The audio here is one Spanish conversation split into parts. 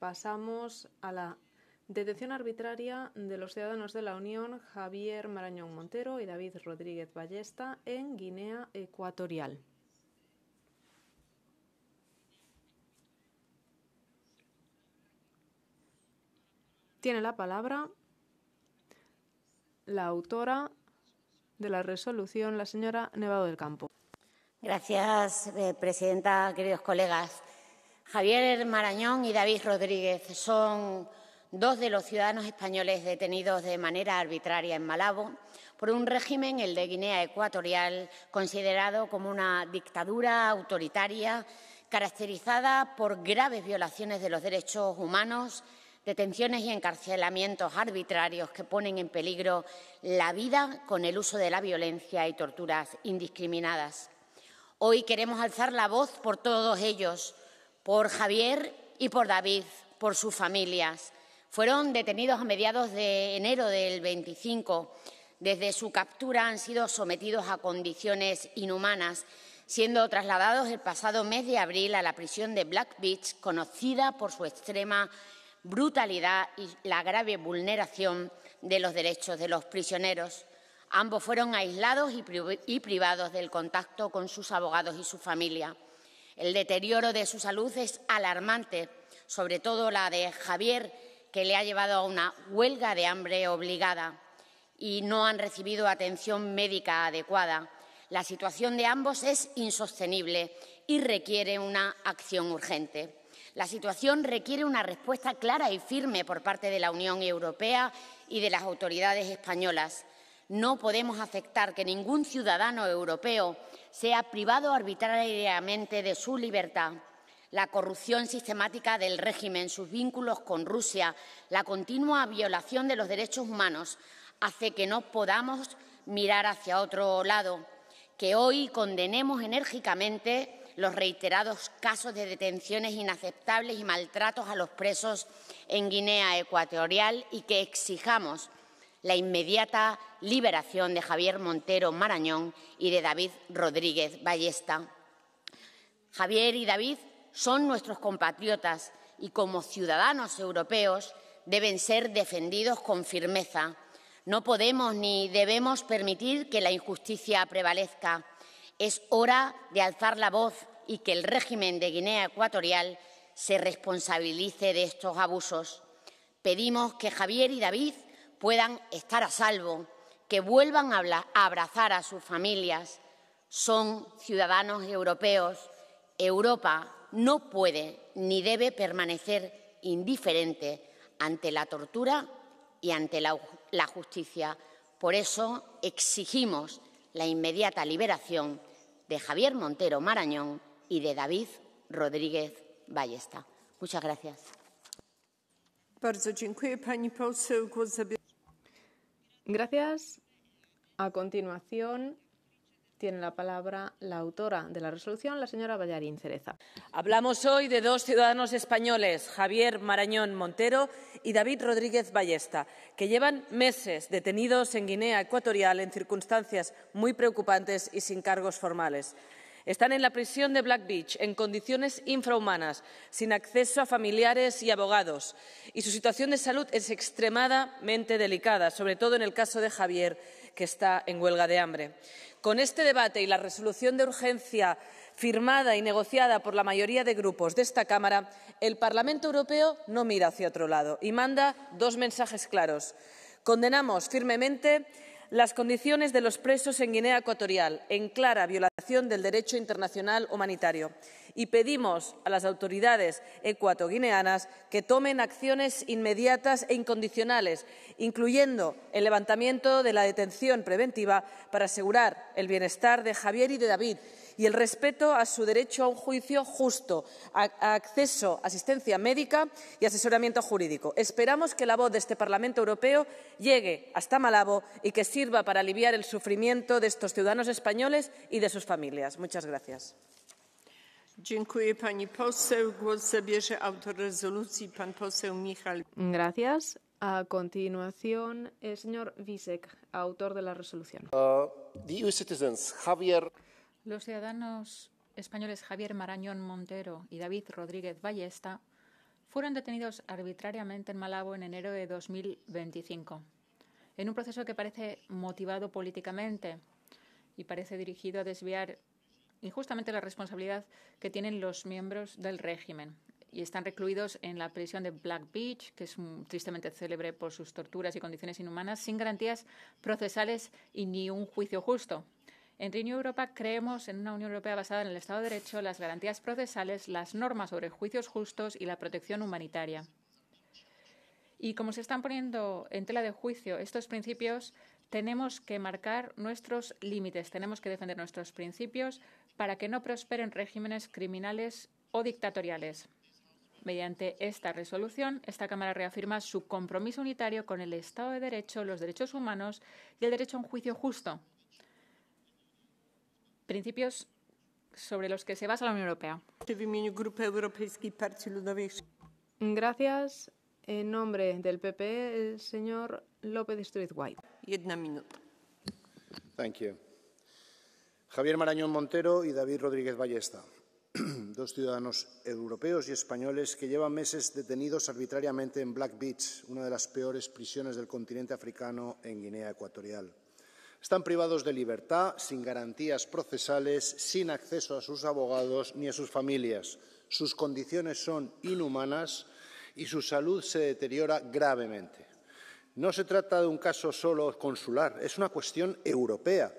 pasamos a la detención arbitraria de los ciudadanos de la Unión Javier Marañón Montero y David Rodríguez Ballesta en Guinea Ecuatorial. Tiene la palabra la autora de la resolución, la señora Nevado del Campo. Gracias, presidenta, queridos colegas. Javier Marañón y David Rodríguez son dos de los ciudadanos españoles detenidos de manera arbitraria en Malabo por un régimen, el de Guinea Ecuatorial, considerado como una dictadura autoritaria caracterizada por graves violaciones de los derechos humanos, detenciones y encarcelamientos arbitrarios que ponen en peligro la vida con el uso de la violencia y torturas indiscriminadas. Hoy queremos alzar la voz por todos ellos, por Javier y por David, por sus familias. Fueron detenidos a mediados de enero del 25. Desde su captura han sido sometidos a condiciones inhumanas, siendo trasladados el pasado mes de abril a la prisión de Black Beach, conocida por su extrema brutalidad y la grave vulneración de los derechos de los prisioneros. Ambos fueron aislados y privados del contacto con sus abogados y su familia. El deterioro de su salud es alarmante, sobre todo la de Javier, que le ha llevado a una huelga de hambre obligada y no han recibido atención médica adecuada. La situación de ambos es insostenible y requiere una acción urgente. La situación requiere una respuesta clara y firme por parte de la Unión Europea y de las autoridades españolas. No podemos aceptar que ningún ciudadano europeo sea privado arbitrariamente de su libertad. La corrupción sistemática del régimen, sus vínculos con Rusia, la continua violación de los derechos humanos hace que no podamos mirar hacia otro lado, que hoy condenemos enérgicamente los reiterados casos de detenciones inaceptables y maltratos a los presos en Guinea Ecuatorial y que exijamos la inmediata liberación de Javier Montero Marañón y de David Rodríguez Ballesta. Javier y David son nuestros compatriotas y, como ciudadanos europeos, deben ser defendidos con firmeza. No podemos ni debemos permitir que la injusticia prevalezca. Es hora de alzar la voz y que el régimen de Guinea Ecuatorial se responsabilice de estos abusos. Pedimos que Javier y David puedan estar a salvo, que vuelvan a abrazar a sus familias. Son ciudadanos europeos. Europa no puede ni debe permanecer indiferente ante la tortura y ante la justicia. Por eso exigimos la inmediata liberación de Javier Montero Marañón y de David Rodríguez Ballesta. Muchas gracias. Bardzo dziękuję. Pani poseł, głos zabierze. Gracias. A continuación, tiene la palabra la autora de la resolución, la señora Ballarín Cereza. Hablamos hoy de dos ciudadanos españoles, Javier Marañón Montero y David Rodríguez Ballesta, que llevan meses detenidos en Guinea Ecuatorial en circunstancias muy preocupantes y sin cargos formales. Están en la prisión de Black Beach en condiciones infrahumanas, sin acceso a familiares y abogados, y su situación de salud es extremadamente delicada, sobre todo en el caso de Javier, que está en huelga de hambre. Con este debate y la resolución de urgencia firmada y negociada por la mayoría de grupos de esta Cámara, el Parlamento Europeo no mira hacia otro lado y manda dos mensajes claros. Condenamos firmemente las condiciones de los presos en Guinea Ecuatorial, en clara violación del derecho internacional humanitario, y pedimos a las autoridades ecuatoguineanas que tomen acciones inmediatas e incondicionales, incluyendo el levantamiento de la detención preventiva para asegurar el bienestar de Javier y de David y el respeto a su derecho a un juicio justo, a acceso a asistencia médica y asesoramiento jurídico. Esperamos que la voz de este Parlamento Europeo llegue hasta Malabo y que sirva para aliviar el sufrimiento de estos ciudadanos españoles y de sus familias. Muchas gracias. Dziękuję pani poseł. Głos zabierze autor rezolucji, pan poseł Michał. Gracias. A continuación, el señor Visek, autor de la resolución. The EU citizens Javier. Los ciudadanos españoles Javier Marañón Montero y David Rodríguez Ballesta fueron detenidos arbitrariamente en Malabo en enero de 2025, en un proceso que parece motivado políticamente y parece dirigido a desviar injustamente la responsabilidad que tienen los miembros del régimen. Y están recluidos en la prisión de Black Beach, que es tristemente célebre por sus torturas y condiciones inhumanas, sin garantías procesales y ni un juicio justo. En Renew Europa creemos en una Unión Europea basada en el Estado de Derecho, las garantías procesales, las normas sobre juicios justos y la protección humanitaria. Y como se están poniendo en tela de juicio estos principios, tenemos que marcar nuestros límites, tenemos que defender nuestros principios para que no prosperen regímenes criminales o dictatoriales. Mediante esta resolución, esta Cámara reafirma su compromiso unitario con el Estado de Derecho, los derechos humanos y el derecho a un juicio justo. Principios sobre los que se basa la Unión Europea. Gracias. En nombre del PP, el señor López Istúriz White. 1 minuta. Thank you. Javier Marañón Montero y David Rodríguez Ballesta, dos ciudadanos europeos y españoles que llevan meses detenidos arbitrariamente en Black Beach, una de las peores prisiones del continente africano en Guinea Ecuatorial. Están privados de libertad, sin garantías procesales, sin acceso a sus abogados ni a sus familias. Sus condiciones son inhumanas y su salud se deteriora gravemente. No se trata de un caso solo consular, es una cuestión europea,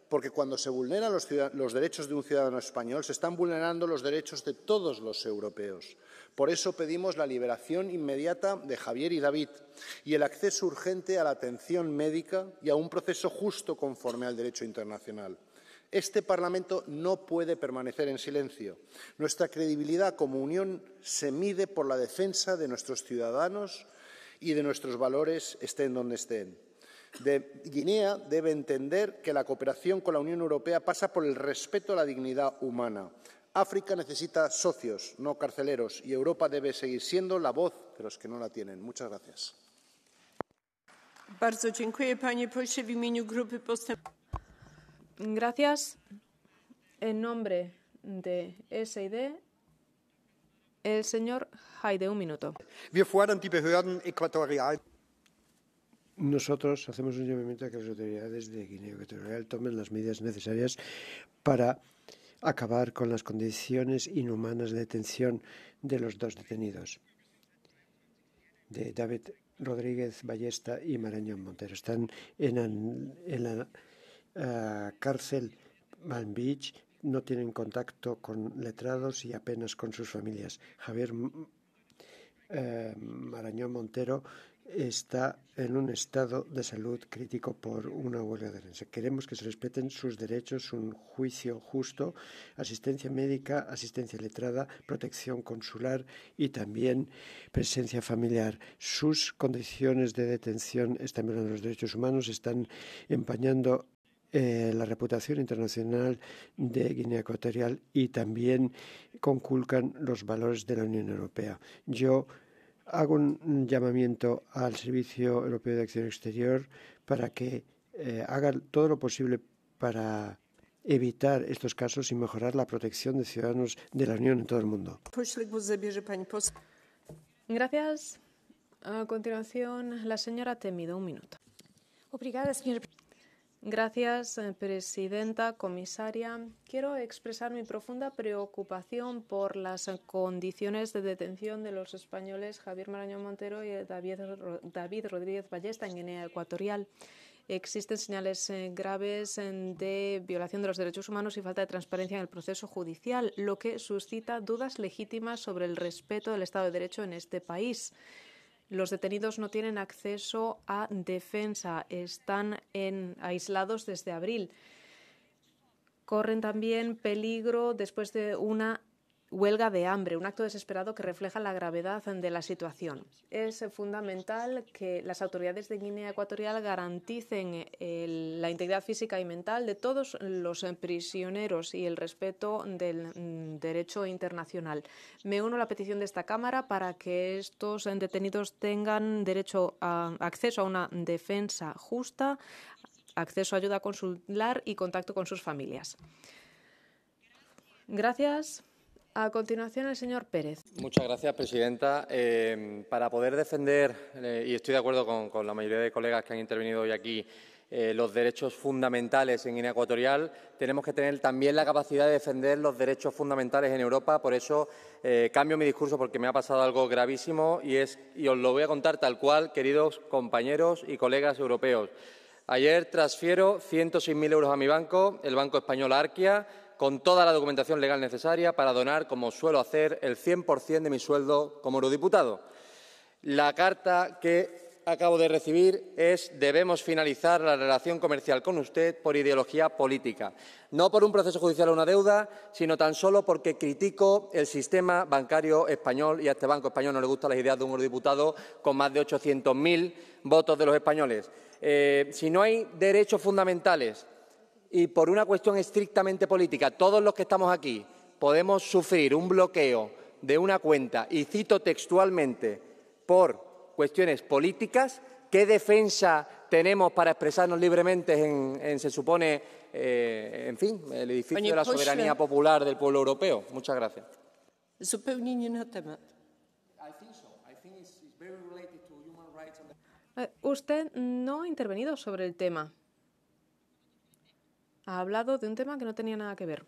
porque cuando se vulneran los derechos de un ciudadano español, se están vulnerando los derechos de todos los europeos. Por eso pedimos la liberación inmediata de Javier y David y el acceso urgente a la atención médica y a un proceso justo conforme al derecho internacional. Este Parlamento no puede permanecer en silencio. Nuestra credibilidad como Unión se mide por la defensa de nuestros ciudadanos y de nuestros valores, estén donde estén. Guinea debe entender que la cooperación con la Unión Europea pasa por el respeto a la dignidad humana. África necesita socios, no carceleros, y Europa debe seguir siendo la voz de los que no la tienen. Muchas gracias. Bardzo dziękuję, panie pośle. W imieniu Grupy Postępowania. Gracias. En nombre de S&D, el señor Haide, 1 minuto. Wir fordern die Behörden äquatorial. Nosotros hacemos un llamamiento a que las autoridades de Guinea Ecuatorial tomen las medidas necesarias para acabar con las condiciones inhumanas de detención de los dos detenidos, de David Rodríguez Ballesta y Marañón Montero. Están en la cárcel Palm Beach, no tienen contacto con letrados y apenas con sus familias. Javier Marañón Montero está en un estado de salud crítico por una huelga de rensa. Queremos que se respeten sus derechos, un juicio justo, asistencia médica, asistencia letrada, protección consular y también presencia familiar. Sus condiciones de detención están violando los derechos humanos, están empañando la reputación internacional de Guinea Ecuatorial y también conculcan los valores de la Unión Europea. Yo hago un llamamiento al Servicio Europeo de Acción Exterior para que haga todo lo posible para evitar estos casos y mejorar la protección de ciudadanos de la Unión en todo el mundo. Gracias. A continuación, la señora Temido, 1 minuto. Obrigada, señora. Gracias, presidenta, comisaria. Quiero expresar mi profunda preocupación por las condiciones de detención de los españoles Javier Marañón Montero y David Rodríguez Ballesta en Guinea Ecuatorial. Existen señales graves de violación de los derechos humanos y falta de transparencia en el proceso judicial, lo que suscita dudas legítimas sobre el respeto del Estado de Derecho en este país. Los detenidos no tienen acceso a defensa, están aislados desde abril. Corren también peligro después de una huelga de hambre, un acto desesperado que refleja la gravedad de la situación. Es fundamental que las autoridades de Guinea Ecuatorial garanticen la integridad física y mental de todos los prisioneros y el respeto del derecho internacional. Me uno a la petición de esta Cámara para que estos detenidos tengan acceso a una defensa justa, acceso a ayuda consular y contacto con sus familias. Gracias. A continuación, el señor Pérez. Muchas gracias, presidenta. Para poder defender, y estoy de acuerdo con la mayoría de colegas que han intervenido hoy aquí, los derechos fundamentales en Guinea Ecuatorial, tenemos que tener también la capacidad de defender los derechos fundamentales en Europa. Por eso cambio mi discurso, porque me ha pasado algo gravísimo y os lo voy a contar tal cual, queridos compañeros y colegas europeos. Ayer transfiero 106.000 euros a mi banco, el Banco Español Arquia, con toda la documentación legal necesaria para donar, como suelo hacer, el 100% de mi sueldo como eurodiputado. La carta que acabo de recibir es: debemos finalizar la relación comercial con usted por ideología política, no por un proceso judicial o una deuda, sino tan solo porque critico el sistema bancario español y a este Banco Español no le gustan las ideas de un eurodiputado con más de 800.000 votos de los españoles. Si no hay derechos fundamentales y por una cuestión estrictamente política todos los que estamos aquí podemos sufrir un bloqueo de una cuenta, y cito textualmente, por cuestiones políticas, ¿qué defensa tenemos para expresarnos libremente se supone, en fin, el edificio de la soberanía popular del pueblo europeo? Muchas gracias. Usted no ha intervenido sobre el tema. Ha hablado de un tema que no tenía nada que ver.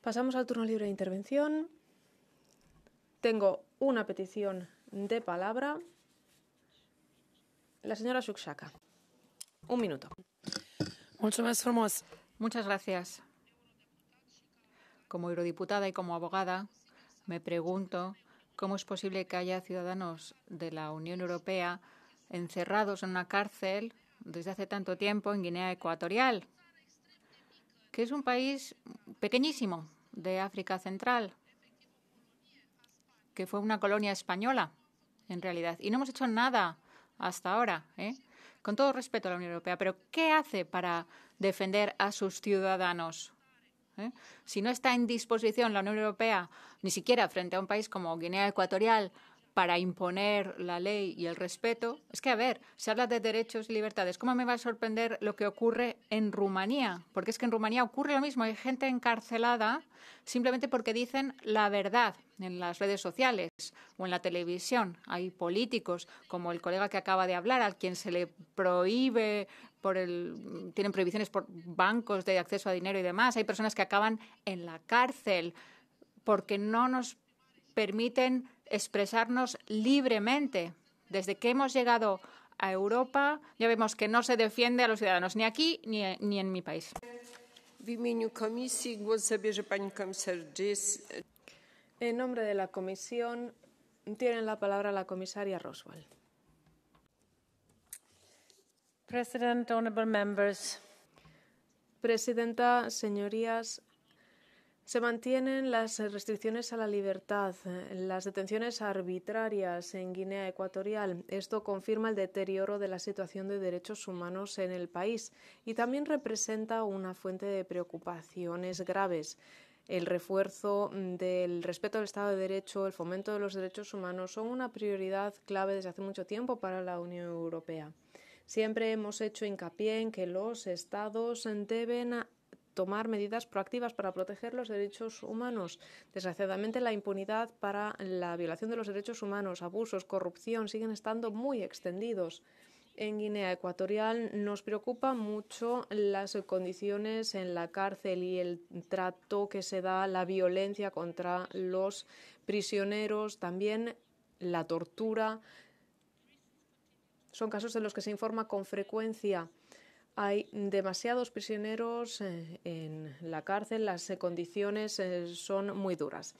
Pasamos al turno libre de intervención. Tengo una petición de palabra. La señora Shuksaka. Un minuto. Muchas gracias. Como eurodiputada y como abogada, me pregunto cómo es posible que haya ciudadanos de la Unión Europea encerrados en una cárcel desde hace tanto tiempo en Guinea Ecuatorial, que es un país pequeñísimo de África Central, que fue una colonia española, en realidad. Y no hemos hecho nada hasta ahora, con todo respeto a la Unión Europea. Pero ¿qué hace para defender a sus ciudadanos? Si no está en disposición la Unión Europea, ni siquiera frente a un país como Guinea Ecuatorial, para imponer la ley y el respeto. Es que, a ver, se habla de derechos y libertades. ¿Cómo me va a sorprender lo que ocurre en Rumanía? Porque es que en Rumanía ocurre lo mismo. Hay gente encarcelada simplemente porque dicen la verdad en las redes sociales o en la televisión. Hay políticos, como el colega que acaba de hablar, a quien se le prohíbe, tienen prohibiciones por bancos de acceso a dinero y demás. Hay personas que acaban en la cárcel porque no nos permiten expresarnos libremente. Desde que hemos llegado a Europa, ya vemos que no se defiende a los ciudadanos, ni aquí ni en mi país. En nombre de la Comisión, tiene la palabra la comisaria Roswell. President, honorable members. Presidenta, señorías, se mantienen las restricciones a la libertad, las detenciones arbitrarias en Guinea Ecuatorial. Esto confirma el deterioro de la situación de derechos humanos en el país y también representa una fuente de preocupaciones graves. El refuerzo del respeto al Estado de Derecho, el fomento de los derechos humanos son una prioridad clave desde hace mucho tiempo para la Unión Europea. Siempre hemos hecho hincapié en que los Estados deben tomar medidas proactivas para proteger los derechos humanos. Desgraciadamente, la impunidad para la violación de los derechos humanos, abusos, corrupción siguen estando muy extendidos. En Guinea Ecuatorial nos preocupa mucho las condiciones en la cárcel y el trato que se da, la violencia contra los prisioneros, también la tortura. Son casos de los que se informa con frecuencia. Hay demasiados prisioneros en la cárcel, las condiciones son muy duras.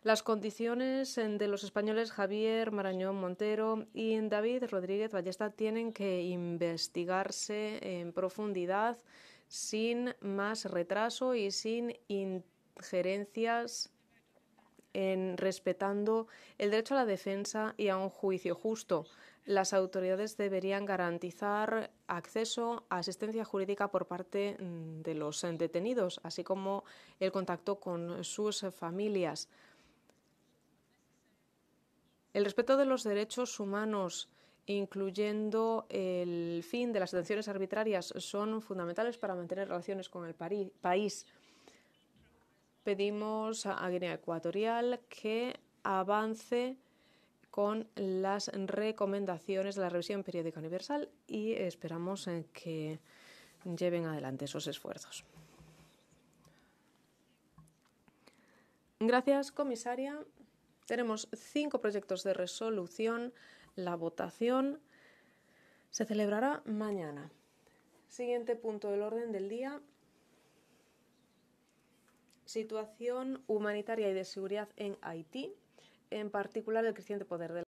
Las condiciones de los españoles Javier Marañón Montero y David Rodríguez Ballesta tienen que investigarse en profundidad, sin más retraso y sin injerencias, respetando el derecho a la defensa y a un juicio justo. Las autoridades deberían garantizar acceso a asistencia jurídica por parte de los detenidos, así como el contacto con sus familias. El respeto de los derechos humanos incluyendo el fin de las detenciones arbitrarias, son fundamentales para mantener relaciones con el país. Pedimos a Guinea Ecuatorial que avance con las recomendaciones de la revisión periódica universal y esperamos que lleven adelante esos esfuerzos. Gracias, comisaria. Tenemos 5 proyectos de resolución. La votación se celebrará mañana. Siguiente punto del orden del día. Situación humanitaria y de seguridad en Haití, en particular el creciente poder de